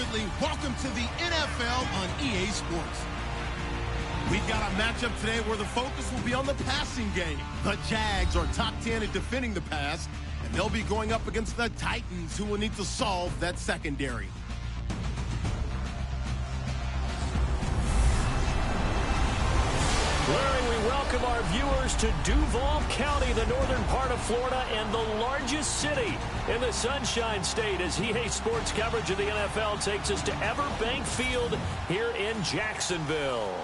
Absolutely. Welcome to the NFL on EA Sports. We've got a matchup today where the focus will be on the passing game. The Jags are top 10 at defending the pass, and they'll be going up against the Titans, who will need to solve that secondary. Larry, we welcome our viewers to Duval County, the northern part of Florida, and the largest city in the Sunshine State, as EA Sports coverage of the NFL takes us to Everbank Field here in Jacksonville.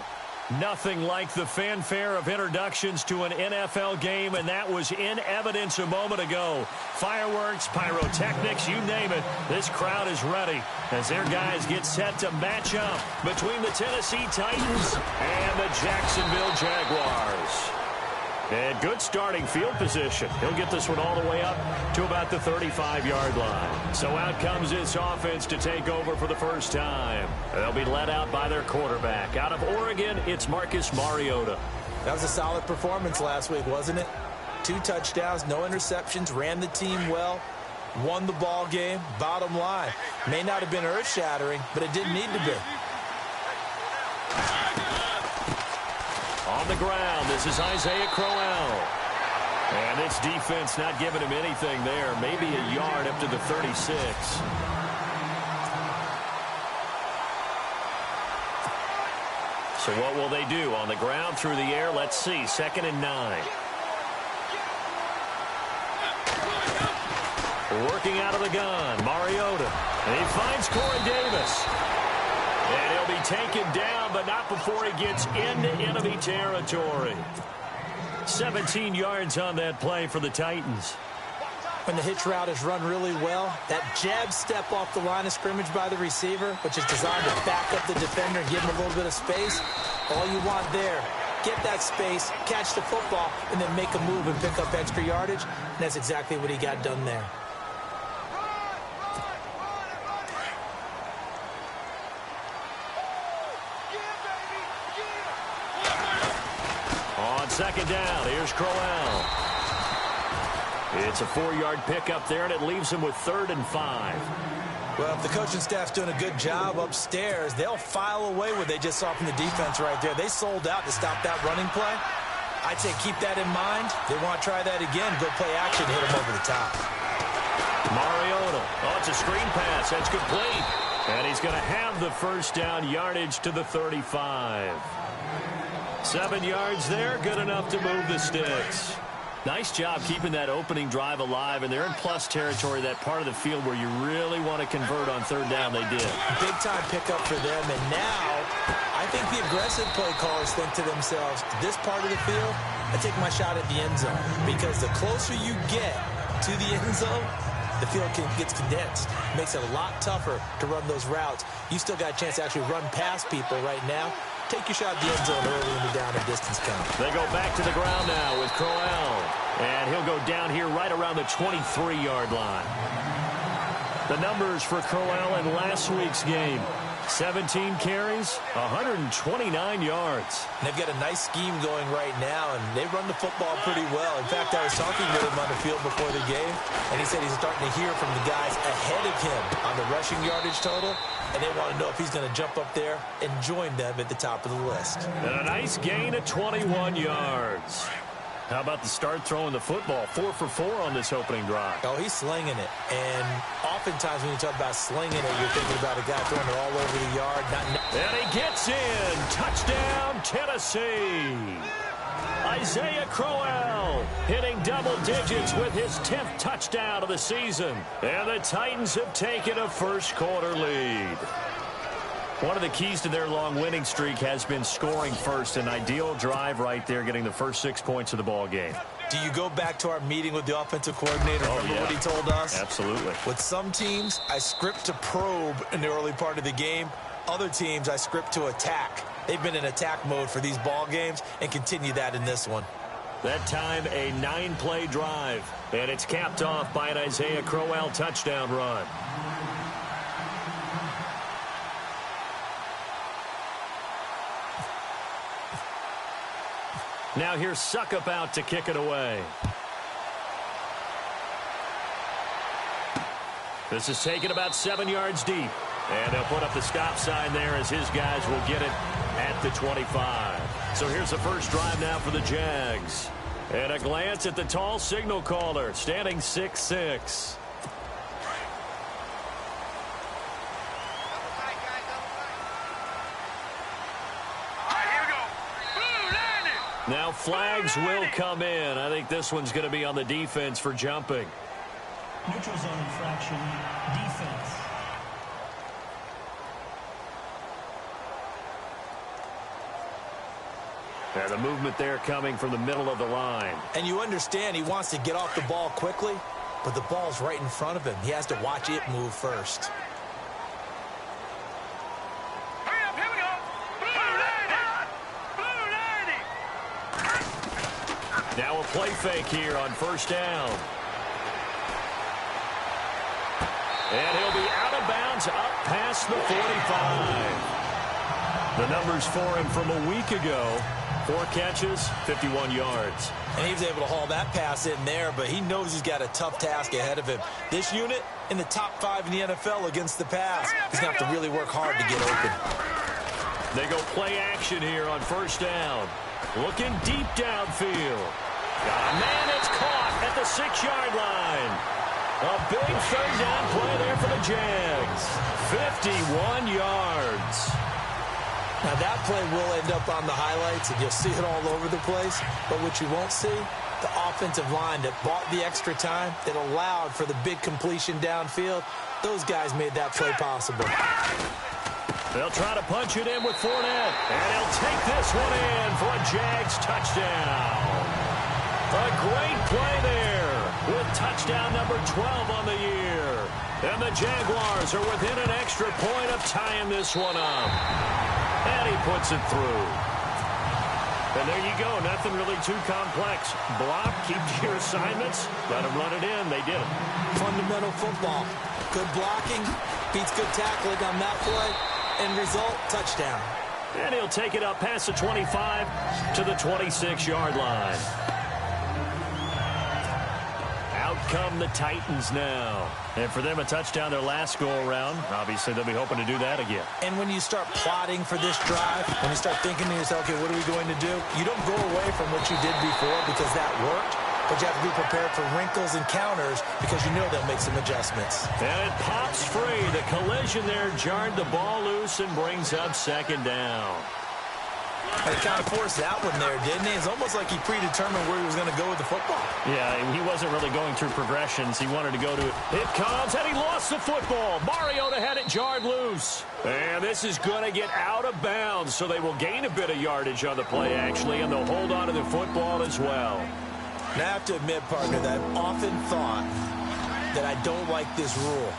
Nothing like the fanfare of introductions to an NFL game, and that was in evidence a moment ago. Fireworks, pyrotechnics, you name it. This crowd is ready as their guys get set to match up between the Tennessee Titans and the Jacksonville Jaguars. And good starting field position. He'll get this one all the way up to about the 35-yard line. So out comes this offense to take over for the first time. They'll be led out by their quarterback. Out of Oregon, it's Marcus Mariota. That was a solid performance last week, wasn't it? 2 touchdowns, no interceptions, ran the team well, won the ball game. Bottom line, may not have been earth-shattering, but it didn't need to be. On the ground, this is Isaiah Crowell. And this defense not giving him anything there. Maybe a yard up to the 36. So what will they do? On the ground, through the air, let's see. 2nd and 9. Working out of the gun, Mariota. And he finds Corey Davis. And he'll be taken down, but not before he gets into enemy territory. 17 yards on that play for the Titans. When the hitch route is run really well, that jab step off the line of scrimmage by the receiver, which is designed to back up the defender and give him a little bit of space, all you want there, get that space, catch the football, and then make a move and pick up extra yardage. And that's exactly what he got done there. On 2nd down, here's Crowell. It's a 4-yard pickup there, and it leaves him with 3rd and 5. Well, if the coaching staff's doing a good job upstairs, they'll file away what they just saw from the defense right there. They sold out to stop that running play. I'd say keep that in mind. They want to try that again, go play action, hit them over the top. Mariota. Oh, it's a screen pass. That's complete. And he's going to have the first down yardage to the 35. 7 yards there, good enough to move the sticks. Nice job keeping that opening drive alive, and they're in plus territory, that part of the field where you really want to convert on 3rd down. They did. Big-time pickup for them, and now I think the aggressive play callers think to themselves, this part of the field, I take my shot at the end zone, because the closer you get to the end zone, the field gets condensed. Makes it a lot tougher to run those routes. You still got a chance to actually run past people right now. Take your shot at the end zone early in the down and distance count. They go back to the ground now with Crowell. And he'll go down here right around the 23-yard line. The numbers for Crowell in last week's game. 17 carries, 129 yards. And they've got a nice scheme going right now, and they run the football pretty well. In fact, I was talking with him on the field before the game, and he said he's starting to hear from the guys ahead of him on the rushing yardage total, and they want to know if he's going to jump up there and join them at the top of the list. And a nice gain of 21 yards. How about the start throwing the football? 4 for 4 on this opening drive. Oh, he's slinging it. And oftentimes when you talk about slinging it, you're thinking about a guy throwing it all over the yard. And he gets in. Touchdown, Tennessee. Isaiah Crowell hitting double digits with his 10th touchdown of the season. And the Titans have taken a first-quarter lead. One of the keys to their long winning streak has been scoring first. An ideal drive right there, getting the first 6 points of the ball game. Do you go back to our meeting with the offensive coordinator? Remember what he told us? Absolutely. With some teams, I script to probe in the early part of the game. Other teams, I script to attack. They've been in attack mode for these ball games and continue that in this one. That time, a 9-play drive. And it's capped off by an Isaiah Crowell touchdown run. Now here's Suckup out to kick it away. This is taken about 7 yards deep. And they'll put up the stop sign there as his guys will get it at the 25. So here's the first drive now for the Jags. And a glance at the tall signal caller, standing 6'6". Now flags will come in. I think this one's going to be on the defense for jumping. Neutral zone infraction, defense. Yeah, the movement there coming from the middle of the line. And you understand he wants to get off the ball quickly, but the ball's right in front of him. He has to watch it move first. Now a play fake here on first down. And he'll be out of bounds up past the 45. The numbers for him from a week ago. 4 catches, 51 yards. And he was able to haul that pass in there, but he knows he's got a tough task ahead of him. This unit in the top 5 in the NFL against the pass. He's going to have to really work hard to get open. They go play action here on first down. Looking deep downfield. Got a man that's caught at the 6-yard line. A big third down play there for the Jags. 51 yards. Now that play will end up on the highlights, and you'll see it all over the place. But what you won't see, the offensive line that bought the extra time, that allowed for the big completion downfield, those guys made that play possible. They'll try to punch it in with Fournette. And he'll take this one in for a Jags touchdown. A great play there with touchdown number 12 on the year. And the Jaguars are within an extra point of tying this one up. And he puts it through. And there you go. Nothing really too complex. Block, keep to your assignments, let them run it in. They did it. Fundamental football. Good blocking, beats good tackling on that play. End result, touchdown. And he'll take it up past the 25 to the 26-yard line. Out come the Titans now. And for them, a touchdown their last go-around. Obviously, they'll be hoping to do that again. And when you start plotting for this drive, when you start thinking to yourself, okay, what are we going to do? You don't go away from what you did before because that worked. But you have to be prepared for wrinkles and counters because you know they'll make some adjustments. And it pops free. The collision there jarred the ball loose and brings up second down. He kind of forced that one there, didn't he? It's almost like he predetermined where he was going to go with the football. Yeah, he wasn't really going through progressions. He wanted to go to it. It comes, and he lost the football. Mariota had it jarred loose. And this is going to get out of bounds, so they will gain a bit of yardage on the play, actually, and they'll hold on to the football as well. Now, I have to admit, partner, that I've often thought that I don't like this rule,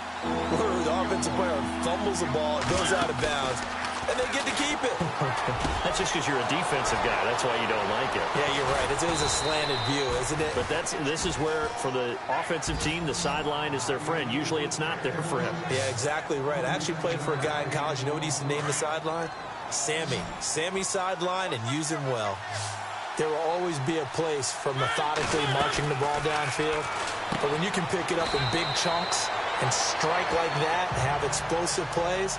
where the offensive player fumbles the ball, it goes out of bounds, and they get to keep it. That's just because you're a defensive guy. That's why you don't like it. Yeah, you're right. It is a slanted view, isn't it? But this is where, for the offensive team, the sideline is their friend. Usually it's not there for him. Yeah, exactly right. I actually played for a guy in college. You know what he used to name the sideline? Sammy. Sammy sideline, and use him well. There will always be a place for methodically marching the ball downfield. But when you can pick it up in big chunks and strike like that and have explosive plays,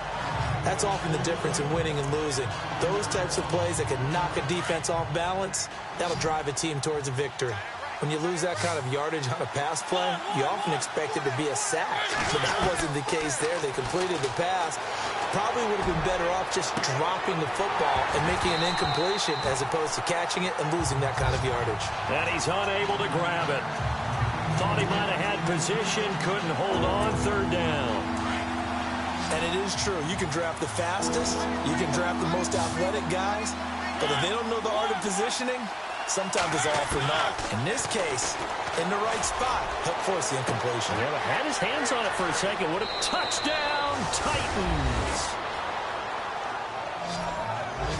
that's often the difference in winning and losing. Those types of plays that can knock a defense off balance, that'll drive a team towards a victory. When you lose that kind of yardage on a pass play, you often expect it to be a sack. But that wasn't the case there. They completed the pass. Probably would have been better off just dropping the football and making an incompletion as opposed to catching it and losing that kind of yardage. And he's unable to grab it. Thought he might have had position, couldn't hold on, third down. And it is true. You can draft the fastest. You can draft the most athletic guys. But if they don't know the art of positioning, sometimes it's all for naught. In this case, in the right spot, help force the incompletion. Yeah, but had his hands on it for a second. What a touchdown, Titans.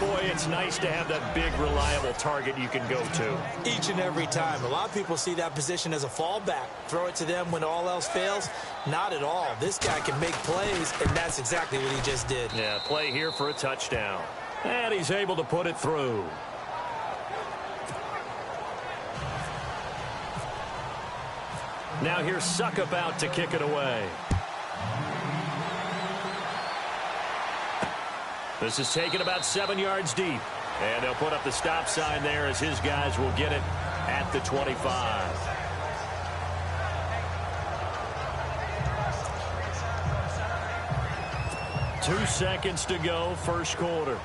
Boy, it's nice to have that big, reliable target you can go to. Each and every time. A lot of people see that position as a fallback. Throw it to them when all else fails. Not at all. This guy can make plays, and that's exactly what he just did. Yeah, play here for a touchdown. And he's able to put it through. Now here's Suckup out to kick it away. This is taken about 7 yards deep. And they'll put up the stop sign there as his guys will get it at the 25. Two seconds to go, first quarter.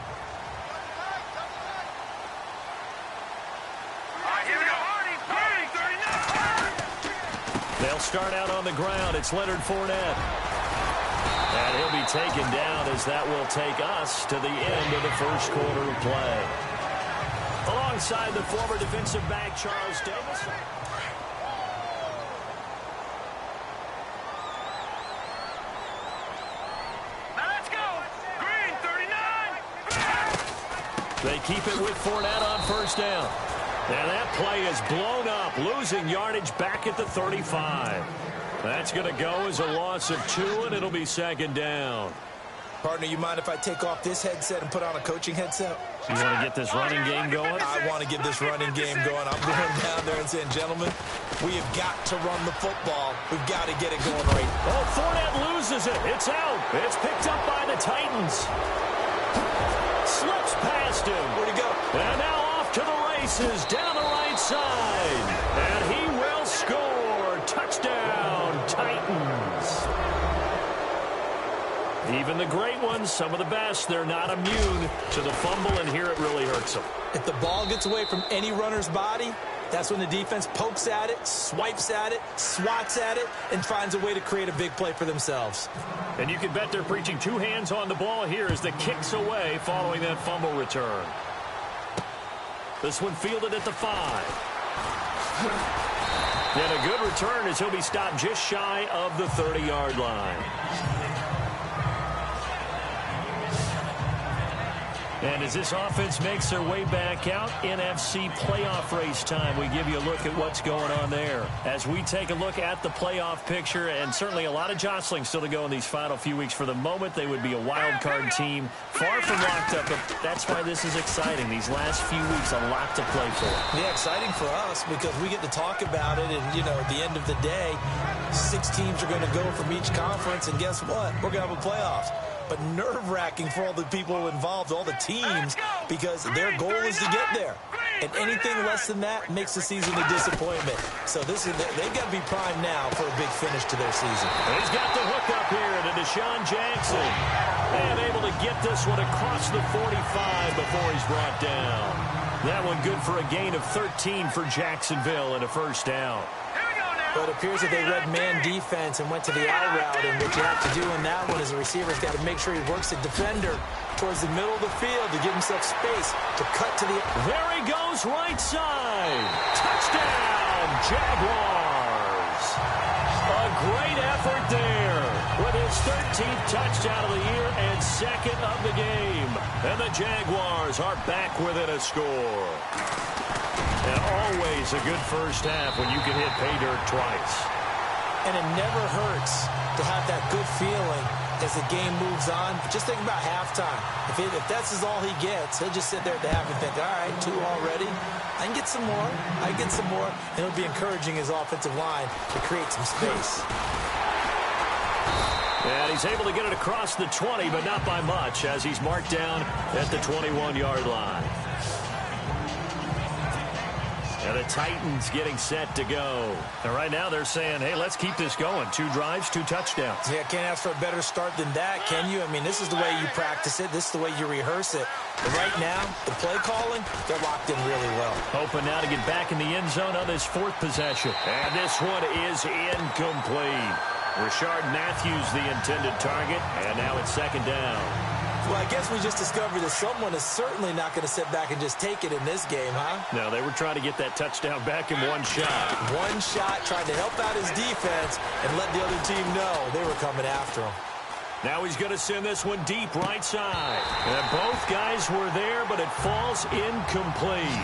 They'll start out on the ground. It's Leonard Fournette. And he'll be taken down as that will take us to the end of the first quarter of play. Alongside the former defensive back, Charles Davis. Now let's go. Green, 39. They keep it with Fournette on first down. And that play is blown up, losing yardage back at the 35. That's going to go as a loss of 2, and it'll be second down. Partner, you mind if I take off this headset and put on a coaching headset? You want to get this running game going? I want to get this running game going. I'm going down there and saying, gentlemen, we have got to run the football. We've got to get it going right. Oh, Fournette loses it. It's out. It's picked up by the Titans. Slips past him. Where'd he go? And now off to the races down the right side. And he will score. Touchdown, Titans. Even the great ones, some of the best, they're not immune to the fumble, and here it really hurts them. If the ball gets away from any runner's body, that's when the defense pokes at it, swipes at it, swats at it, and finds a way to create a big play for themselves. And you can bet they're preaching 2 hands on the ball here as the kick's away following that fumble return. This one fielded at the 5. And a good return as he'll be stopped just shy of the 30-yard line. And as this offense makes their way back out, NFC playoff race time, we give you a look at what's going on there. As we take a look at the playoff picture, and certainly a lot of jostling still to go in these final few weeks. For the moment, they would be a wild card team, far from locked up, but that's why this is exciting. These last few weeks, a lot to play for. Yeah, exciting for us because we get to talk about it, and, you know, at the end of the day, 6 teams are going to go from each conference, and guess what? We're going to have a playoffs. But nerve-wracking for all the people involved, all the teams, because their goal is to get there. And anything less than that makes the season a disappointment. So they've got to be primed now for a big finish to their season. He's got the hook up here to Deshaun Jackson. And able to get this one across the 45 before he's brought down. That one good for a gain of 13 for Jacksonville and a first down. But it appears that they read man defense and went to the out route. And what you have to do in that one is the receiver's got to make sure he works the defender towards the middle of the field to give himself space to cut to the... There he goes, right side. Touchdown, Jaguars. A great effort there with his 13th touchdown of the year and 2nd of the game. And the Jaguars are back within a score. And always a good first half when you can hit pay dirt twice. And it never hurts to have that good feeling as the game moves on. Just think about halftime. If that's all he gets, he'll just sit there at the half and think, all right, 2 already. I can get some more. I can get some more. And it'll be encouraging his offensive line to create some space. And he's able to get it across the 20, but not by much, as he's marked down at the 21-yard line. And the Titans getting set to go. And right now they're saying, hey, let's keep this going. 2 drives, 2 touchdowns. Yeah, can't ask for a better start than that, can you? I mean, this is the way you practice it. This is the way you rehearse it. But right now, the play calling, they're locked in really well. Hoping now to get back in the end zone on this 4th possession. And this one is incomplete. Rashard Matthews the intended target. And now it's 2nd down. Well, I guess we just discovered that someone is certainly not going to sit back and just take it in this game, huh? No, they were trying to get that touchdown back in one shot. One shot, trying to help out his defense and let the other team know they were coming after him. Now he's going to send this one deep right side. And both guys were there, but it falls incomplete.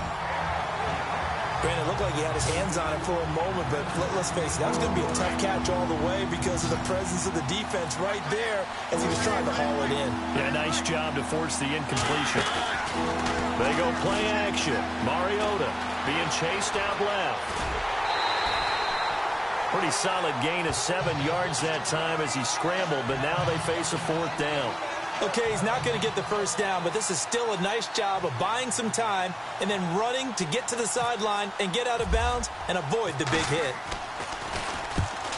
Brandon, it looked like he had his hands on it for a moment, but let's face it, that was going to be a tough catch all the way because of the presence of the defense right there as he was trying to haul it in. Yeah, nice job to force the incompletion. They go play action. Mariota being chased out left. Pretty solid gain of 7 yards that time as he scrambled, but now they face a 4th down. Okay, he's not going to get the first down, but this is still a nice job of buying some time and then running to get to the sideline and get out of bounds and avoid the big hit.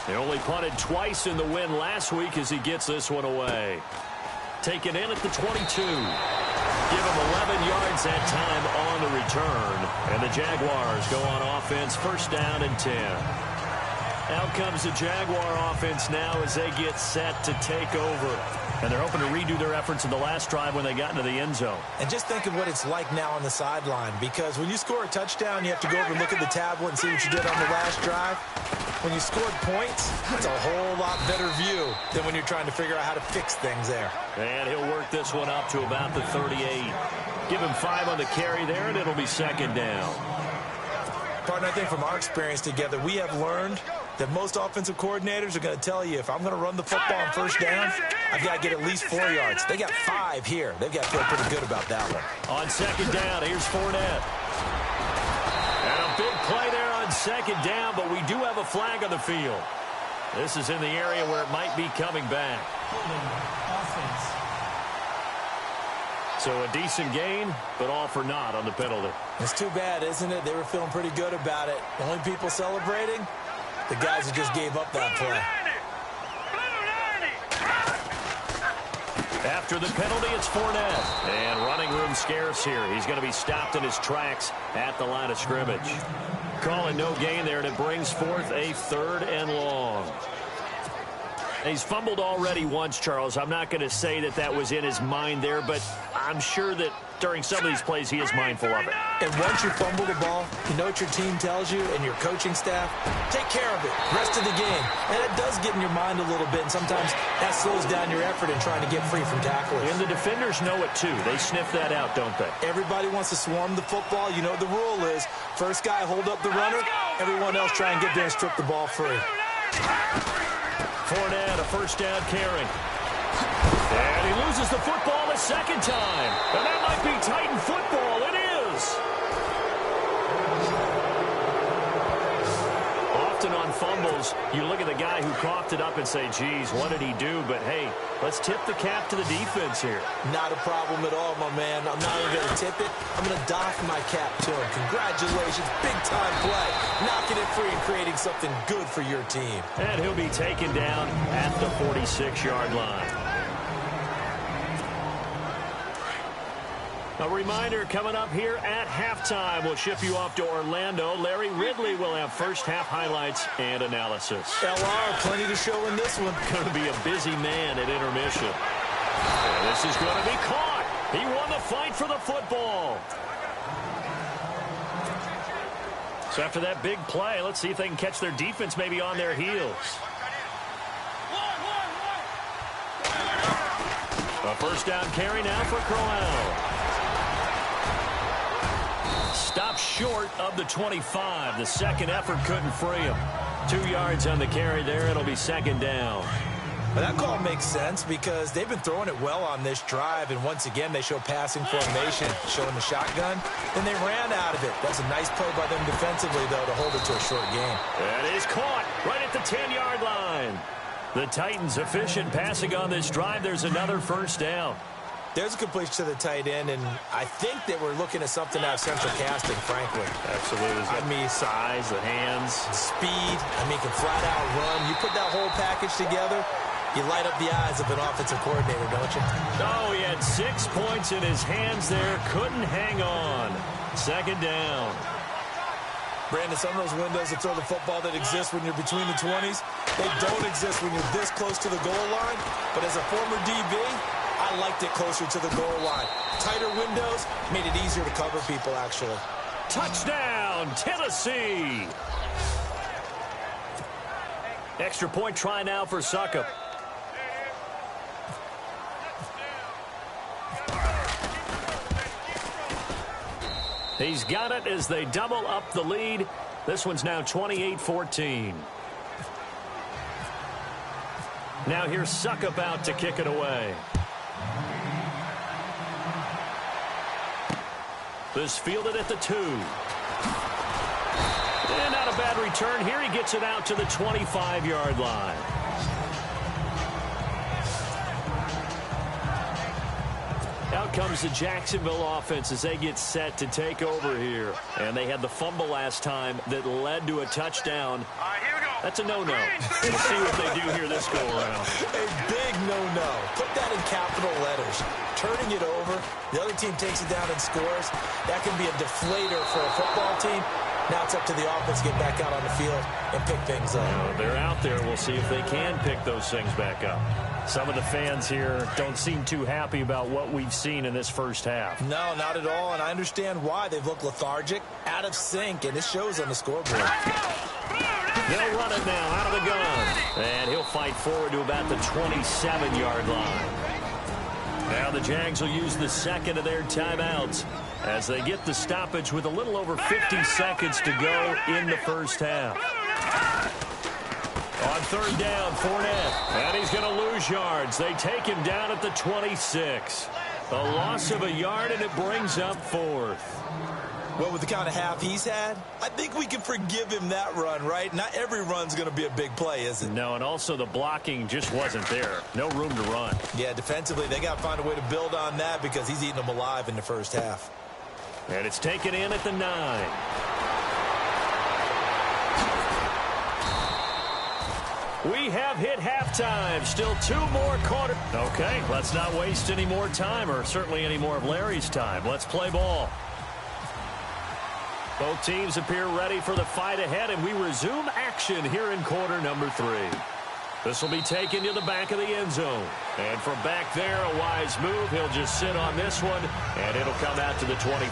They only punted twice in the win last week as he gets this one away. Taken in at the 22. Give him 11 yards that time on the return. And the Jaguars go on offense, first down and 10. Out comes the Jaguar offense now as they get set to take over. And they're hoping to redo their efforts in the last drive when they got into the end zone. And just think of what it's like now on the sideline, because when you score a touchdown, you have to go over and look at the tablet and see what you did on the last drive. When you scored points, it's a whole lot better view than when you're trying to figure out how to fix things there. And he'll work this one up to about the 38. Give him 5 on the carry there, and it'll be second down. Partner, I think from our experience together, we have learned that most offensive coordinators are going to tell you, if I'm going to run the football on first down, I've got to get at least 4 yards. They got 5 here. They've got to feel pretty good about that one. On second down, here's Fournette. And a big play there on second down, but we do have a flag on the field. This is in the area where it might be coming back. So a decent gain, but all for naught on the penalty. It's too bad, isn't it? They were feeling pretty good about it. The only people celebrating, the guys who just gave up that play. After the penalty, it's Fournette. And running room scarce here. He's going to be stopped in his tracks at the line of scrimmage. Calling no gain there, and it brings forth a 3rd and long. He's fumbled already once, Charles. I'm not going to say that that was in his mind there, but I'm sure that during some of these plays he is mindful of it. And once you fumble the ball, you know what your team tells you and your coaching staff? Take care of it. Rest of the game. And it does get in your mind a little bit, and sometimes that slows down your effort in trying to get free from tacklers. And the defenders know it, too. They sniff that out, don't they? Everybody wants to swarm the football. You know what the rule is. First guy hold up the runner. Everyone else try and get there and strip the ball free. Fournette, a first down carry. And he loses the football a second time. And that might be Titan football. It is. Often on fumbles, you look at the guy who coughed it up and say, geez, what did he do? But, hey, let's tip the cap to the defense here. Not a problem at all, my man. I'm not even going to tip it. I'm going to doff my cap to him. Congratulations. Big-time play. Knocking it free and creating something good for your team. And he'll be taken down at the 46-yard line. A reminder coming up here at halftime. We'll ship you off to Orlando. Larry Ridley will have first-half highlights and analysis. LR, plenty to show in this one. Going to be a busy man at intermission. And this is going to be caught. He won the fight for the football. So after that big play, let's see if they can catch their defense maybe on their heels. A first down carry now for Crowell. Stopped short of the 25. The second effort couldn't free him. 2 yards on the carry there. It'll be second down. Well, that call makes sense because they've been throwing it well on this drive, and once again they show passing formation, showing the shotgun, and they ran out of it. That's a nice play by them defensively, though, to hold it to a short game. That is caught right at the 10-yard line. The Titans efficient passing on this drive. There's another first down. There's a completion to the tight end, and I think that we're looking at something out of central casting, frankly. Absolutely. I mean, size, the hands. Speed. I mean, can flat out run. You put that whole package together, you light up the eyes of an offensive coordinator, don't you? Oh, he had 6 points in his hands there. Couldn't hang on. Second down. Brandon, some of those windows that throw the football that exist when you're between the 20s, they don't exist when you're this close to the goal line. But as a former DB, I liked it closer to the goal line. Tighter windows made it easier to cover people, actually. Touchdown, Tennessee. Extra point try now for Suckup. He's got it as they double up the lead. This one's now 28-14. Now here's Suckup out to kick it away. This fielded at the 2. And not a bad return here. He gets it out to the 25-yard line. Out comes the Jacksonville offense as they get set to take over here. And they had the fumble last time that led to a touchdown. Here we go. That's a no-no. We'll see what they do here this go-around. A big no-no. Put that in capital letters. Turning it over, the other team takes it down and scores. That can be a deflator for a football team. Now it's up to the offense to get back out on the field and pick things up. They're out there. We'll see if they can pick those things back up. Some of the fans here don't seem too happy about what we've seen in this first half. No, not at all, and I understand why. They've looked lethargic, out of sync, and it shows on the scoreboard. They'll run it now out of the gun. And he'll fight forward to about the 27-yard line. Now the Jags will use the second of their timeouts as they get the stoppage with a little over 50 seconds to go in the first half. On third down, Fournette, and he's going to lose yards. They take him down at the 26. A loss of a yard, and it brings up fourth. Well, with the kind of half he's had, I think we can forgive him that run, right? Not every run's going to be a big play, is it? No, and also the blocking just wasn't there. No room to run. Yeah, defensively, they got to find a way to build on that because he's eating them alive in the first half. And it's taken in at the 9. We have hit halftime. Still 2 more quarters. Okay, let's not waste any more time, or certainly any more of Larry's time. Let's play ball. Both teams appear ready for the fight ahead, and we resume action here in quarter number 3. This will be taken to the back of the end zone. And from back there, a wise move. He'll just sit on this one, and it'll come out to the 25.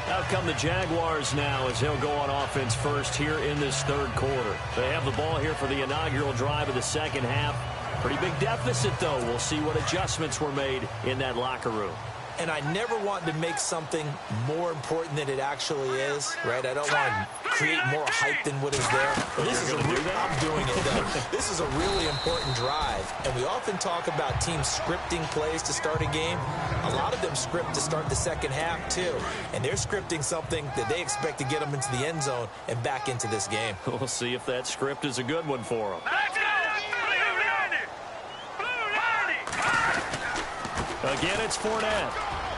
Out come the Jaguars now as he'll go on offense first here in this third quarter. They have the ball here for the inaugural drive of the second half. Pretty big deficit, though. We'll see what adjustments were made in that locker room. And I never want to make something more important than it actually is, right? I don't want to create more hype than what is there. But this is I'm doing it, though. This is a really important drive. And we often talk about teams scripting plays to start a game. A lot of them script to start the second half, too. And they're scripting something that they expect to get them into the end zone and back into this game. We'll see if that script is a good one for them. Again, it's Fournette.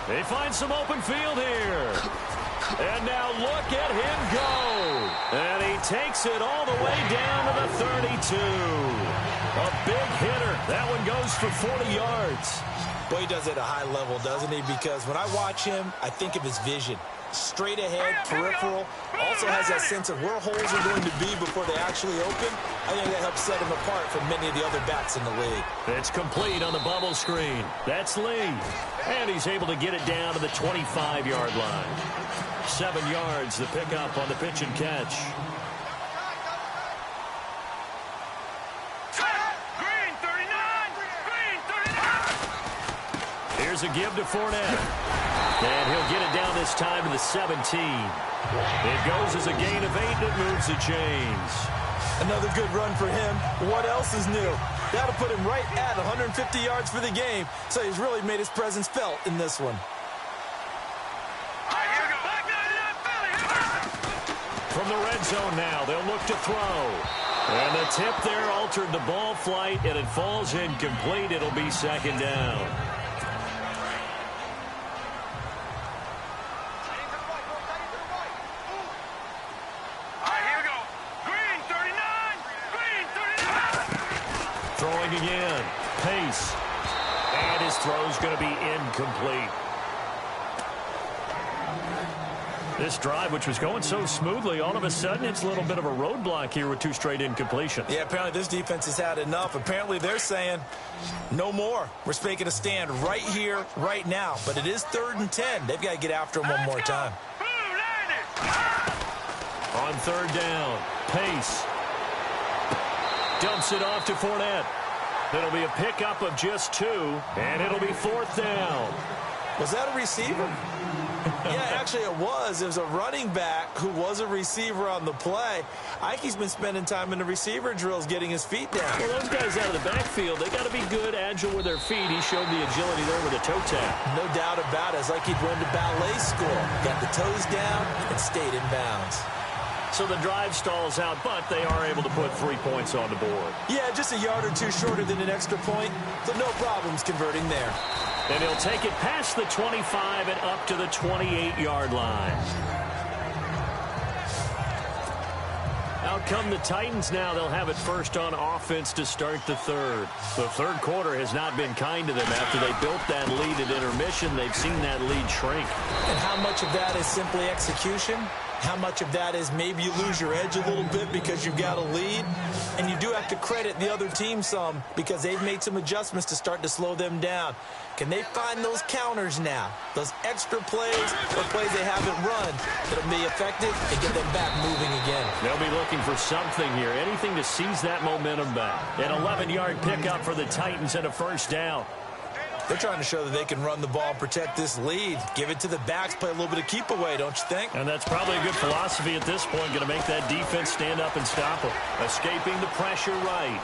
They find some open field here. And now look at him go. And he takes it all the way down to the 32. A big hitter. That one goes for 40 yards. Boy, he does it at a high level, doesn't he? Because when I watch him, I think of his vision. Straight ahead, peripheral. Also has that sense of where holes are going to be before they actually open. I think that helps set him apart from many of the other backs in the league. It's complete on the bubble screen. That's Lee. And he's able to get it down to the 25-yard line. 7 yards, the pickup on the pitch and catch. Green 39! Green 39! Here's a give to Fournette. And he'll get it down this time to the 17. It goes as a gain of 8, and it moves the chains. Another good run for him. What else is new? That'll put him right at 150 yards for the game. So he's really made his presence felt in this one. From the red zone now, they'll look to throw. And the tip there altered the ball flight, and it falls incomplete. It'll be second down. Throwing again. Pace. And his throw's going to be incomplete. This drive, which was going so smoothly, all of a sudden it's a little bit of a roadblock here with 2 straight incompletions. Yeah, apparently this defense has had enough. Apparently they're saying no more. We're making a stand right here, right now. But it is 3rd and 10. They've got to get after him one more time. On third down, Pace. Dumps it off to Fournette. It'll be a pickup of just 2, and it'll be 4th down. Was that a receiver? Yeah, actually it was. It was a running back who was a receiver on the play. Ike's been spending time in the receiver drills getting his feet down. Well, those guys out of the backfield, they got to be good, agile with their feet. He showed the agility there with a toe tap. No doubt about it. It's like he'd went to ballet school. Got the toes down and stayed in bounds. So the drive stalls out, but they are able to put 3 points on the board. Yeah, just a yard or 2 shorter than an extra point, so no problems converting there. And he'll take it past the 25 and up to the 28-yard line. Out come the Titans now. They'll have it first on offense to start the third. The third quarter has not been kind to them. After they built that lead at intermission, they've seen that lead shrink. And how much of that is simply execution? How much of that is maybe you lose your edge a little bit because you've got a lead? And you do have to credit the other team some because they've made some adjustments to start to slow them down. Can they find those counters now? Those extra plays or plays they haven't run that'll be effective and get them back moving again. They'll be looking for something here, anything to seize that momentum back. An 11-yard pickup for the Titans and a first down. They're trying to show that they can run the ball and protect this lead. Give it to the backs, play a little bit of keep away, don't you think? And that's probably a good philosophy at this point, going to make that defense stand up and stop them. Escaping the pressure right.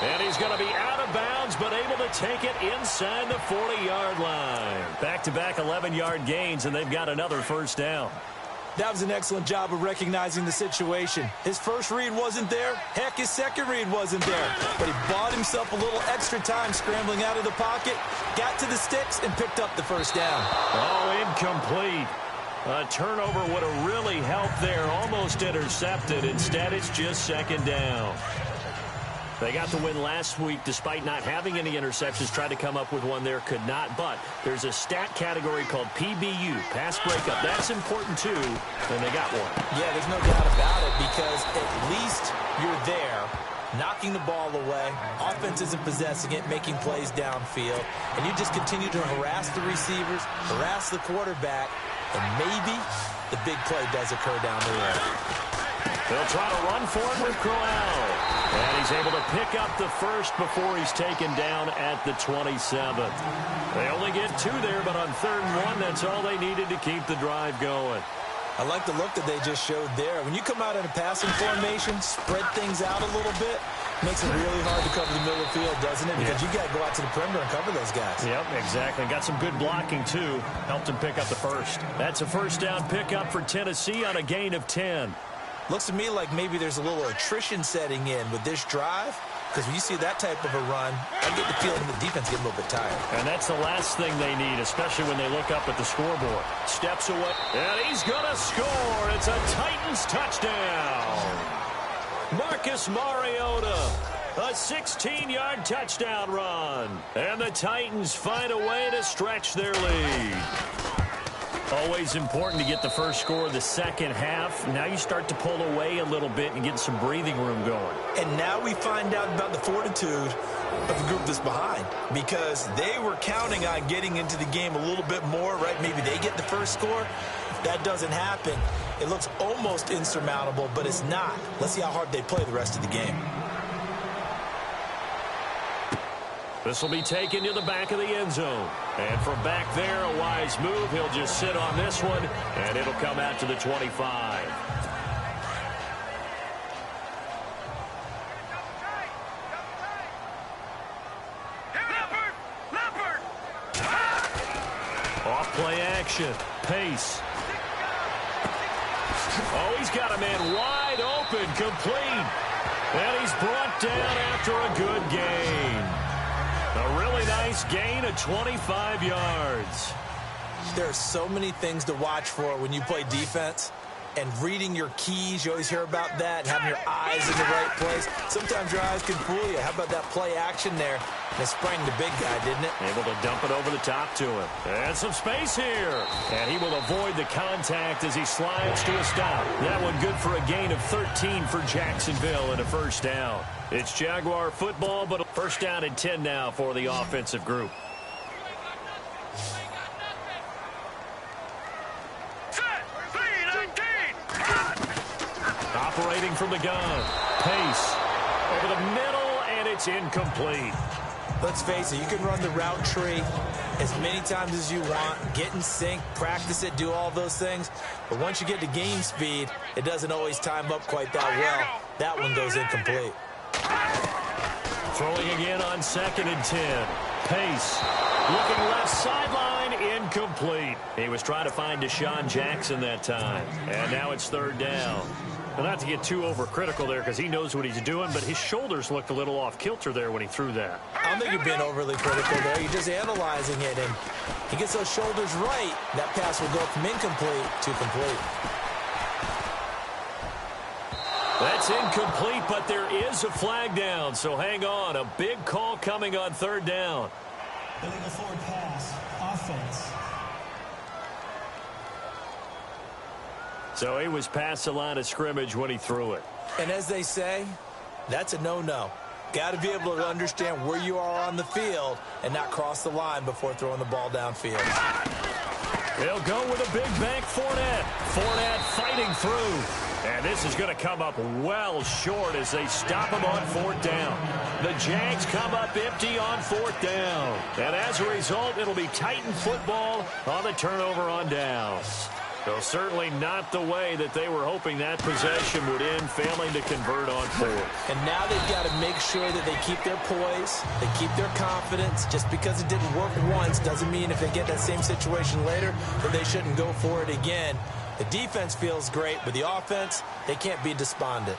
And he's going to be out of bounds, but able to take it inside the 40-yard line. Back-to-back 11-yard gains, and they've got another first down. That was an excellent job of recognizing the situation. His first read wasn't there. Heck, his second read wasn't there. But he bought himself a little extra time scrambling out of the pocket, got to the sticks, and picked up the first down. Oh, incomplete. A turnover would have really helped there. Almost intercepted. Instead, it's just second down. They got the win last week despite not having any interceptions. Tried to come up with one there, could not. But there's a stat category called PBU, pass breakup. That's important too, and they got one. Yeah, there's no doubt about it because at least you're there, knocking the ball away. Offense isn't possessing it, making plays downfield. And you just continue to harass the receivers, harass the quarterback, and maybe the big play does occur down the road. They'll try to run for it with Crowell. And he's able to pick up the first before he's taken down at the 27. They only get two there, but on 3rd and 1, that's all they needed to keep the drive going. I like the look that they just showed there. When you come out in a passing formation, spread things out a little bit, makes it really hard to cover the middle of the field, doesn't it? Because you got to go out to the perimeter and cover those guys. Yep, exactly. Got some good blocking, too. Helped him pick up the first. That's a first down pickup for Tennessee on a gain of 10. Looks to me like maybe there's a little attrition setting in with this drive. Because when you see that type of a run, I get the feeling the defense getting a little bit tired. And that's the last thing they need, especially when they look up at the scoreboard. Steps away, and he's going to score. It's a Titans touchdown. Marcus Mariota, a 16-yard touchdown run. And the Titans find a way to stretch their lead. Always important to get the first score of the second half. Now you start to pull away a little bit and get some breathing room going. And now we find out about the fortitude of the group that's behind, because they were counting on getting into the game a little bit more, right? Maybe they get the first score. If that doesn't happen, it looks almost insurmountable, but it's not. Let's see how hard they play the rest of the game. This will be taken to the back of the end zone. And from back there, a wise move. He'll just sit on this one, and it'll come out to the 25. Off play action. Pace. Oh, he's got a man wide open, complete. And he's brought down after a good gain. A really nice gain of 25 yards. There are so many things to watch for when you play defense. And reading your keys, you always hear about that, having your eyes in the right place. Sometimes your eyes can fool you. How about that play action there? They sprang the big guy, didn't it? Able to dump it over the top to him. And some space here. And he will avoid the contact as he slides to a stop. That one good for a gain of 13 for Jacksonville and a first down. It's Jaguar football, but a first down and 10 now for the offensive group. Operating from the gun. Pace. Over the middle, and it's incomplete. Let's face it, you can run the route tree as many times as you want, get in sync, practice it, do all those things. But once you get to game speed, it doesn't always time up quite that well. That one goes incomplete. Throwing again on 2nd and 10. Pace. Looking left sideline, incomplete. He was trying to find Deshaun Jackson that time. And now it's 3rd down. Well, not to get too overcritical there because he knows what he's doing, but his shoulders looked a little off kilter there when he threw that. I don't think you're being overly critical there. You're just analyzing it, and he gets those shoulders right. That pass will go from incomplete to complete. That's incomplete, but there is a flag down, so hang on. A big call coming on third down. Illegal forward pass. Offense. So he was past the line of scrimmage when he threw it. And as they say, that's a no-no. Got to be able to understand where you are on the field and not cross the line before throwing the ball downfield. They'll go with a big bank Fournette. Fournette fighting through. And this is going to come up well short as they stop him on fourth down. The Jags come up empty on fourth down. And as a result, it'll be Titan football on the turnover on downs. So certainly not the way that they were hoping that possession would end, failing to convert on fourth. And now they've got to make sure that they keep their poise, they keep their confidence. Just because it didn't work once doesn't mean if they get that same situation later that they shouldn't go for it again. The defense feels great, but the offense, they can't be despondent.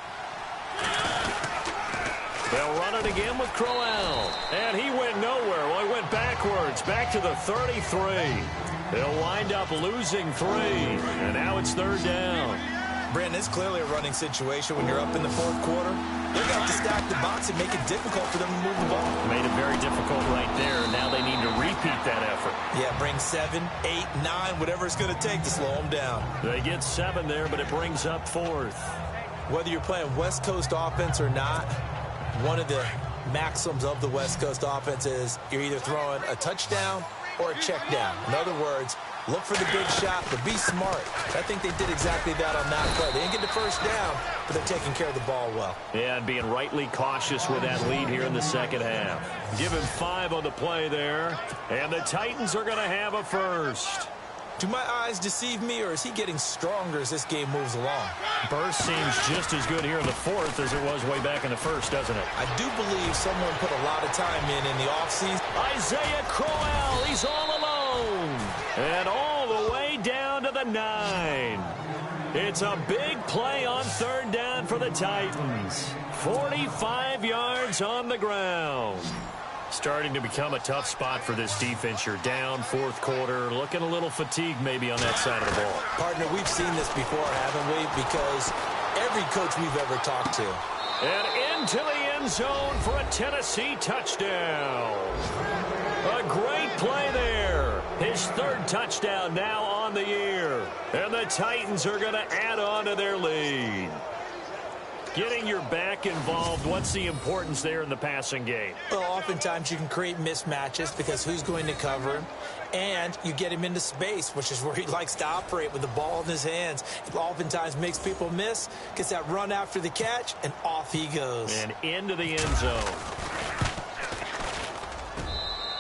They'll run it again with Crowell. And he went nowhere. Well, he went backwards, back to the 33. They'll wind up losing 3. And now it's third down. Brandon, it's clearly a running situation when you're up in the fourth quarter. They're going to have to stack the box and make it difficult for them to move the ball. Made it very difficult right there. Now they need to repeat that effort. Yeah, bring 7, 8, 9, whatever it's going to take to slow them down. They get 7 there, but it brings up fourth. Whether you're playing West Coast offense or not, one of the maxims of the West Coast offense is you're either throwing a touchdown or a check down. In other words, look for the big shot, but be smart. I think they did exactly that on that play. They didn't get the first down, but they're taking care of the ball well. Yeah, and being rightly cautious with that lead here in the second half. Give him 5 on the play there, and the Titans are going to have a first. Do my eyes deceive me, or is he getting stronger as this game moves along? Burst seems just as good here in the fourth as it was way back in the first, doesn't it? I do believe someone put a lot of time in the offseason. Isaiah Crowell, he's all alone. And all the way down to the 9. It's a big play on third down for the Titans. 45 yards on the ground. Starting to become a tough spot for this defense. You're down fourth quarter, looking a little fatigued maybe on that side of the ball. Partner, we've seen this before, haven't we? Because every coach we've ever talked to. And into the end zone for a Tennessee touchdown. A great play there. His third touchdown now on the year. And the Titans are going to add on to their lead. Getting your back involved, what's the importance there in the passing game? Well, oftentimes you can create mismatches because who's going to cover him? And you get him into space, which is where he likes to operate with the ball in his hands. It oftentimes makes people miss, gets that run after the catch, and off he goes. And into the end zone.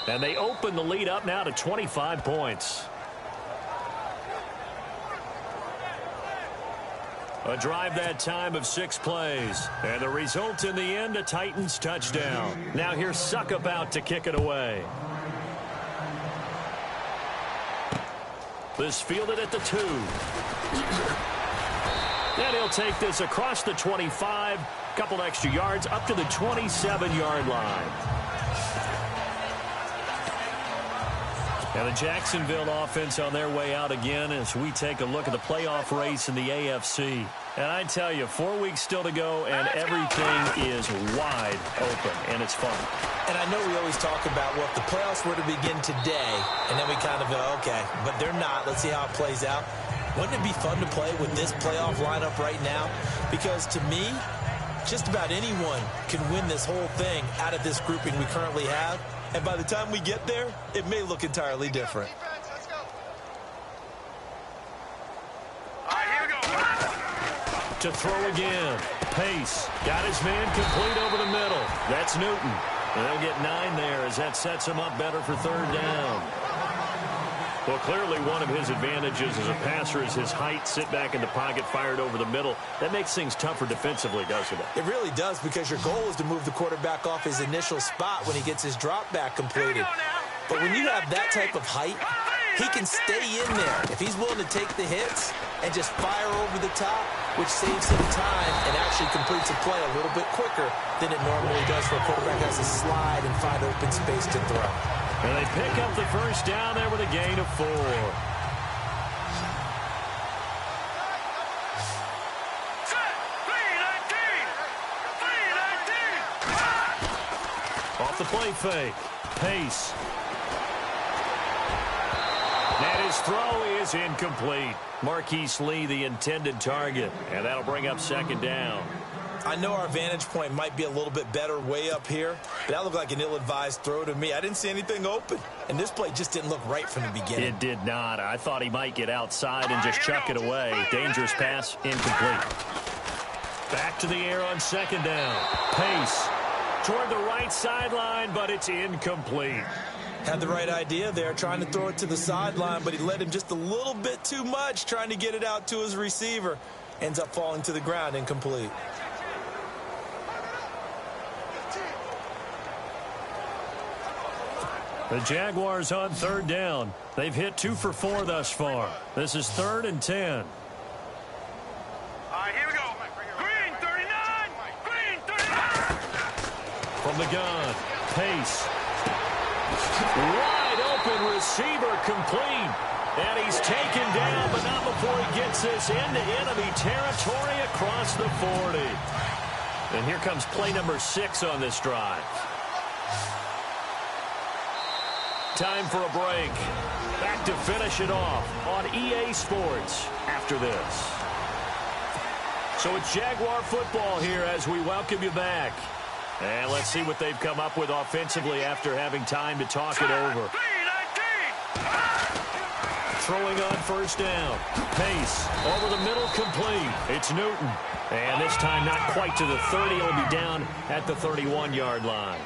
And they open the lead up now to 25 points. A drive that time of 6 plays. And the result in the end, a Titans touchdown. Now here's Suckup out to kick it away. This fielded at the 2. And he'll take this across the 25. Couple extra yards up to the 27-yard line. And the Jacksonville offense on their way out again as we take a look at the playoff race in the AFC. And I tell you, 4 weeks still to go, and everything is wide open, and it's fun. And I know we always talk about, well, if the playoffs were to begin today, and then we kind of go, okay, but they're not. Let's see how it plays out. Wouldn't it be fun to play with this playoff lineup right now? Because to me, just about anyone can win this whole thing out of this grouping we currently have. And by the time we get there, it may look entirely different. To throw again. Pace. Got his man complete over the middle. That's Newton. And they'll get 9 there as that sets him up better for third down. Well, clearly one of his advantages as a passer is his height. Sit back in the pocket, fired over the middle. That makes things tougher defensively, doesn't it? It really does, because your goal is to move the quarterback off his initial spot when he gets his drop back completed. But when you have that type of height, he can stay in there. If he's willing to take the hits and just fire over the top, which saves him time and actually completes a play a little bit quicker than it normally does for a quarterback who has to slide and find open space to throw. And they pick up the first down there with a gain of 4. Off the play fake. Pace. And his throw is incomplete. Marquise Lee, the intended target. And that'll bring up second down. I know our vantage point might be a little bit better way up here, but that looked like an ill-advised throw to me. I didn't see anything open, and this play just didn't look right from the beginning. It did not. I thought he might get outside and just chuck it away. Dangerous pass, incomplete. Back to the air on second down. Pace toward the right sideline, but it's incomplete. Had the right idea there, trying to throw it to the sideline, but he led him just a little bit too much, trying to get it out to his receiver. Ends up falling to the ground, incomplete. The Jaguars on third down. They've hit 2 for 4 thus far. This is 3rd and 10. All right, here we go. Green 39. Green 39. From the gun. Pace. Wide open receiver complete. And he's taken down, but not before he gets this into enemy territory across the 40. And here comes play number 6 on this drive. Time for a break. Back to finish it off on EA Sports after this. So it's Jaguar football here as we welcome you back. And let's see what they've come up with offensively after having time to talk it over. Throwing on first down. Pace over the middle, complete. It's Newton. And this time not quite to the 30. It'll be down at the 31-yard line.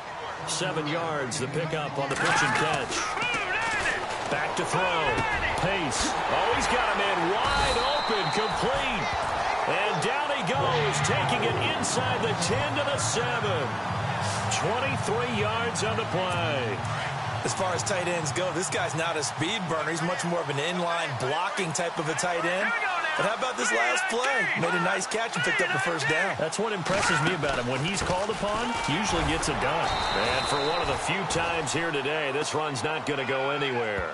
7 yards, the pickup on the pitch and catch. Back to throw. Pace. Oh, he's got a man wide open, complete. And down he goes, taking it inside the 10 to the 7. 23 yards on the play. As far as tight ends go, this guy's not a speed burner. He's much more of an inline blocking type of a tight end. But how about this last play? Made a nice catch and picked up the first down. That's what impresses me about him. When he's called upon, usually gets it done. And for one of the few times here today, this run's not going to go anywhere.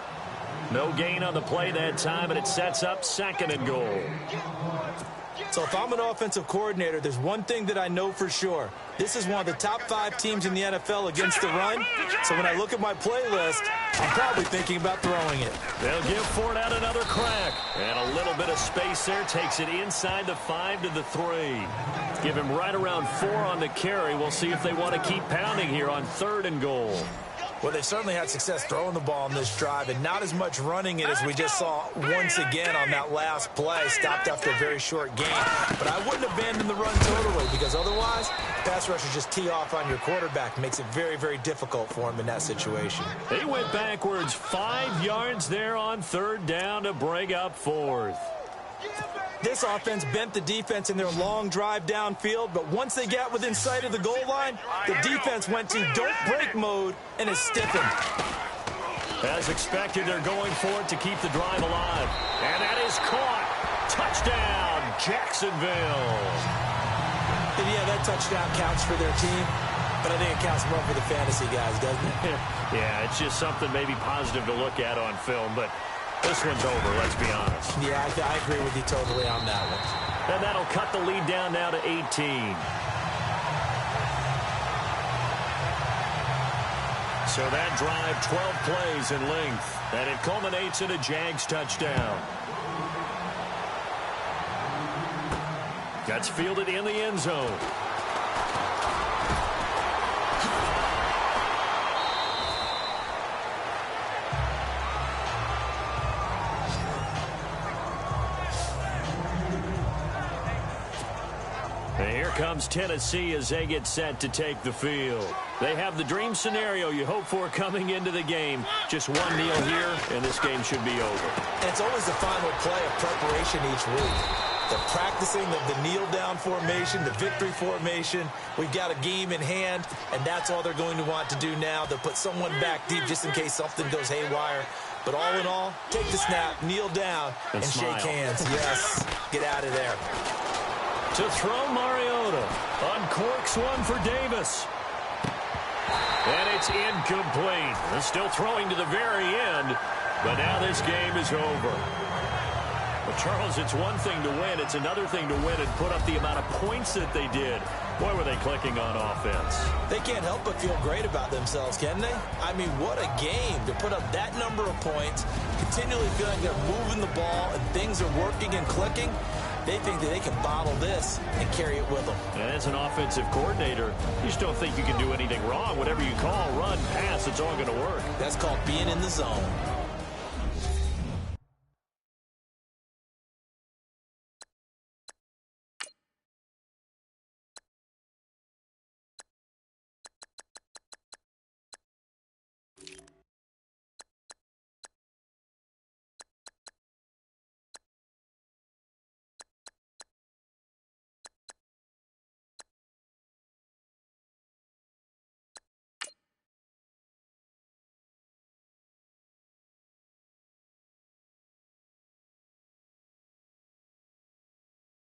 No gain on the play that time, and it sets up 2nd and goal. So if I'm an offensive coordinator, there's one thing that I know for sure. This is one of the top 5 teams in the NFL against the run. So when I look at my playlist, I'm probably thinking about throwing it. They'll give Ford out another crack. And a little bit of space there. Takes it inside the 5 to the 3. Give him right around 4 on the carry. We'll see if they want to keep pounding here on 3rd and goal. Well, they've certainly had success throwing the ball on this drive and not as much running it as we just saw once again on that last play. Stopped after a very short gain. But I wouldn't abandon the run totally because otherwise, pass rushers just tee off on your quarterback. Makes it very, very difficult for him in that situation. They went backwards 5 yards there on 3rd down to bring up 4th. This offense bent the defense in their long drive downfield, but once they got within sight of the goal line, the defense went to don't break mode and is stiffened. As expected, they're going for it to keep the drive alive. And that is caught. Touchdown, Jacksonville. And yeah, that touchdown counts for their team, but I think it counts more for the fantasy guys, doesn't it? Yeah, it's just something maybe positive to look at on film, but this one's over, let's be honest. Yeah, I agree with you totally on that one. And that'll cut the lead down now to 18. So that drive, 12 plays in length, and it culminates in a Jags touchdown. That's fielded in the end zone. And here comes Tennessee as they get set to take the field. They have the dream scenario you hope for coming into the game. Just one kneel here, and this game should be over. And it's always the final play of preparation each week. The practicing of the kneel-down formation, the victory formation. We've got a game in hand, and that's all they're going to want to do now. They'll put someone back deep just in case something goes haywire But all in all, take the snap, kneel down, and smile. shake hands. Yes, get out of there. To throw, Mariota uncorks one for Davis. And it's incomplete. They're still throwing to the very end, but now this game is over. Well, Charles, it's one thing to win. It's another thing to win and put up the amount of points that they did. Boy, were they clicking on offense. They can't help but feel great about themselves, can they? I mean, what a game to put up that number of points, continually feeling they're moving the ball and things are working and clicking. They think that they can bottle this and carry it with them. And as an offensive coordinator, you just don't think you can do anything wrong. Whatever you call, run, pass, it's all going to work. That's called being in the zone.